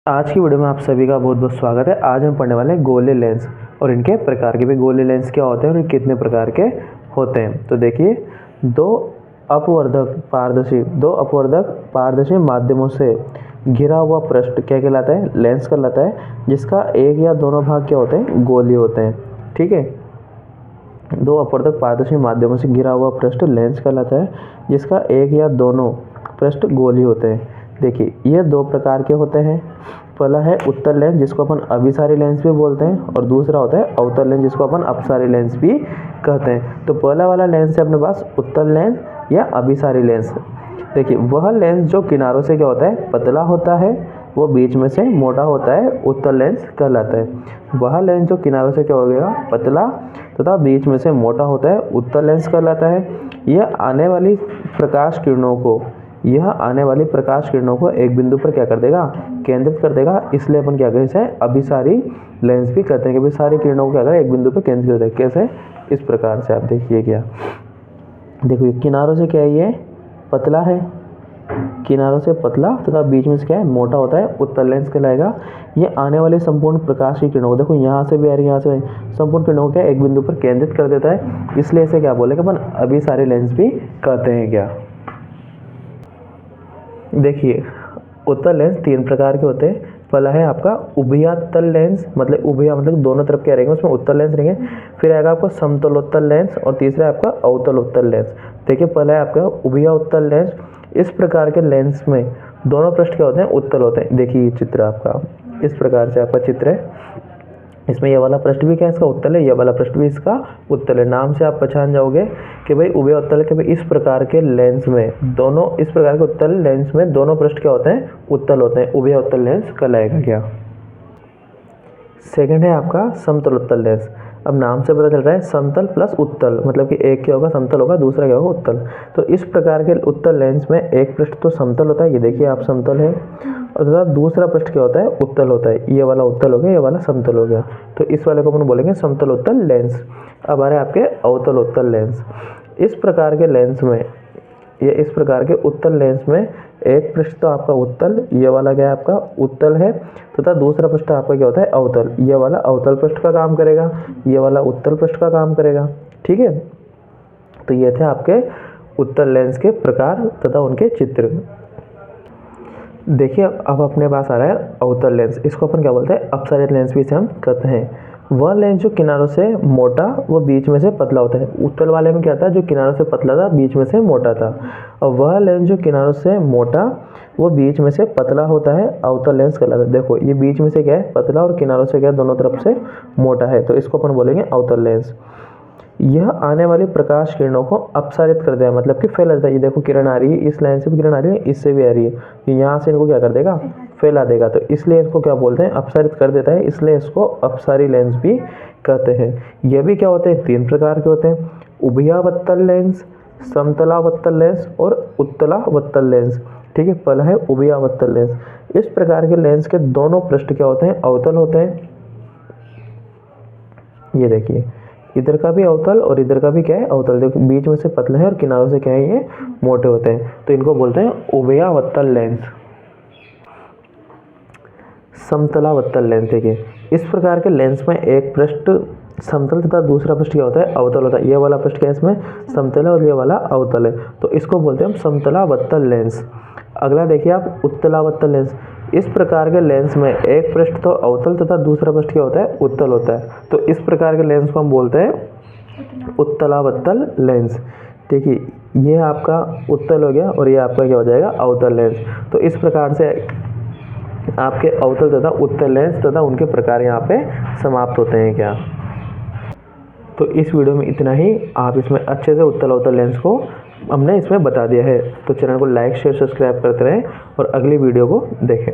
आज की वीडियो में आप सभी का बहुत बहुत स्वागत है। आज हम पढ़ने वाले हैं गोले लेंस और इनके प्रकार के भी। गोले लेंस क्या होते हैं और कितने प्रकार के होते हैं। तो देखिए, दो अपवर्धक पारदर्शी माध्यमों से घिरा हुआ पृष्ठ क्या कहलाता है? लेंस कहलाता है, जिसका एक या दोनों भाग क्या होते हैं? गोलीय होते हैं। ठीक है, दो अपवर्धक पारदर्शी माध्यमों से घिरा हुआ पृष्ठ लेंस कहलाता है, जिसका एक या दोनों पृष्ठ गोलीय होते हैं। देखिए, ये दो प्रकार के होते हैं। पहला है उत्तल लेंस, जिसको अपन अभिसारी लेंस भी बोलते हैं, और दूसरा होता है अवतल लेंस, जिसको अपन अपसारी लेंस भी कहते हैं। तो पहला वाला लेंस है अपने पास उत्तल लेंस या अभिसारी लेंस। देखिए, वह लेंस जो किनारों से क्या होता है? पतला होता है, वो बीच में से मोटा होता है, उत्तल लेंस कहलाता है। वह लेंस जो किनारों से क्या हो गया? पतला तथा बीच में से मोटा होता है, उत्तल लेंस कहलाता है। यह आने वाली प्रकाश किरणों को एक बिंदु पर क्या कर देगा? केंद्रित कर देगा। इसलिए अपन क्या कहते हैं? अभिसारी लेंस भी कहते हैं कि सारी किरणों को क्या करें? एक बिंदु पर केंद्रित कर देगा। कैसे? इस प्रकार से। आप देखिए, क्या देखो, किनारों से क्या है? ये पतला है, किनारों से पतला तथा बीच में से क्या है? मोटा होता है, उत्तल लेंस कहलाएगा। ये आने वाले संपूर्ण प्रकाश की किरणों को, देखो यहाँ से भी आ रही है, यहाँ से संपूर्ण किरणों को एक बिंदु पर केंद्रित कर देता है। इसलिए इसे क्या बोले कि अपन अभिसारी लेंस भी कहते हैं। क्या देखिए, उत्तल लेंस तीन प्रकार के होते हैं। पहला है आपका उभयतल लेंस, मतलब उभय मतलब दोनों तरफ क्या रहेंगे? उसमें उत्तल लेंस रहेंगे। फिर आएगा आपका समतलोत्तल लेंस, और तीसरा है आपका अवतलोत्तल लेंस। देखिए, पहला है आपका उभयतल लेंस। इस प्रकार के लेंस में दोनों पृष्ठ क्या होते हैं? उत्तल होते हैं। देखिए, ये चित्र आपका इस प्रकार से आपका चित्र है। इसमें यह वाला पृष्ठ भी क्या इसका उत्तल है, यह वाला पृष्ठ भी इसका उत्तल है। नाम से आप पहचान जाओगे कि भाई उभय उत्तल है, कि भाई इस प्रकार के लेंस में दोनों, इस प्रकार के उत्तल लेंस में दोनों पृष्ठ क्या होते हैं? उत्तल होते हैं। उभय उत्तल लेंस कहलाएगा। क्या सेकंड है आपका समतल उत्तल लेंस। अब नाम से पता चल रहा है समतल प्लस उत्तल, मतलब कि एक क्या होगा? समतल होगा, दूसरा क्या होगा? उत्तल। तो इस प्रकार के उत्तल लेंस में एक पृष्ठ तो समतल होता है, ये देखिए आप समतल है, और दूसरा पृष्ठ क्या होता है? उत्तल होता है। ये वाला उत्तल हो गया, ये वाला समतल हो गया। तो इस वाले को अपन बोलेंगे समतल उत्तल लेंस। अब आ रहे हैं आपके अवतल उत्तल लेंस। इस प्रकार के लेंस में, ये इस प्रकार के उत्तल लेंस में एक पृष्ठ तो आपका उत्तल, ये वाला क्या है? आपका उत्तल है, तथा दूसरा पृष्ठ आपका क्या होता है? अवतल। ये वाला अवतल पृष्ठ का काम करेगा, ये वाला उत्तल पृष्ठ का काम करेगा। ठीक है, तो ये थे आपके उत्तल लेंस के प्रकार तथा उनके चित्र। देखिए, अब अपने पास आ रहा है अवतल लेंस। इसको अपन क्या बोलते हैं? अपसारित लेंस भी इसे हम कहते हैं। वह लेंस जो किनारों से मोटा व बीच में से पतला होता है। उत्तल वाले में क्या था? जो किनारों से पतला था, बीच में से मोटा था। और वह लेंस जो किनारों से मोटा वो बीच में से पतला होता है, अवतल लेंस कहलाता है। देखो, ये बीच में से क्या है? पतला, और किनारों से क्या है? दोनों तरफ से मोटा है। तो इसको अपन बोलेंगे अवतल लेंस। यह आने वाली प्रकाश किरणों को अपसारित कर देगा, मतलब कि फैला देता है। ये देखो, किरण आ रही है, इस लाइन से भी किरण आ रही है, इससे भी आ रही है, यहाँ से इनको क्या कर देगा? फैला देगा। तो इसलिए इसको क्या बोलते हैं? अपसारित कर देता है, इसलिए इसको अपसारी लेंस भी कहते हैं। यह भी क्या होते हैं? तीन प्रकार के होते हैं। उभयावत्तल लेंस, समतलावत्तल लेंस और उत्तलावत्तल लेंस। ठीक है, पहला है उभयावत्तल लेंस। इस प्रकार के लेंस के दोनों पृष्ठ क्या होते हैं? अवतल होते हैं। ये देखिए, इधर का भी अवतल और इधर का भी क्या है? अवतल। देखो, बीच में से पतले हैं और किनारों से क्या है? ये मोटे होते हैं। तो इनको बोलते हैं उभयावत्तल लेंस। समतलावत्तल लेंस। देखिए, इस प्रकार के लेंस में एक पृष्ठ समतल तथा दूसरा पृष्ठ क्या होता है? अवतल होता है। ये वाला पृष्ठ क्या है? इसमें समतल है, और ये वाला अवतल है। तो इसको बोलते हैं हम समतलावत्तल लेंस। अगला देखिए आप, उत्तलावत्तल लेंस। इस प्रकार के लेंस में एक पृष्ठ तो अवतल तथा दूसरा पृष्ठ क्या होता है? उत्तल होता है। तो इस प्रकार के लेंस को हम बोलते हैं उत्तलावत्तल लेंस। देखिए, ये आपका उत्तल हो गया, और ये आपका क्या हो जाएगा? अवतल लेंस। तो इस प्रकार से आपके अवतल तथा उत्तल लेंस तथा उनके प्रकार यहाँ पे समाप्त होते हैं। क्या तो इस वीडियो में इतना ही। आप इसमें अच्छे से उत्तल अवतल लेंस को हमने इसमें बता दिया है। तो चैनल को लाइक शेयर सब्सक्राइब करते रहें और अगली वीडियो को देखें।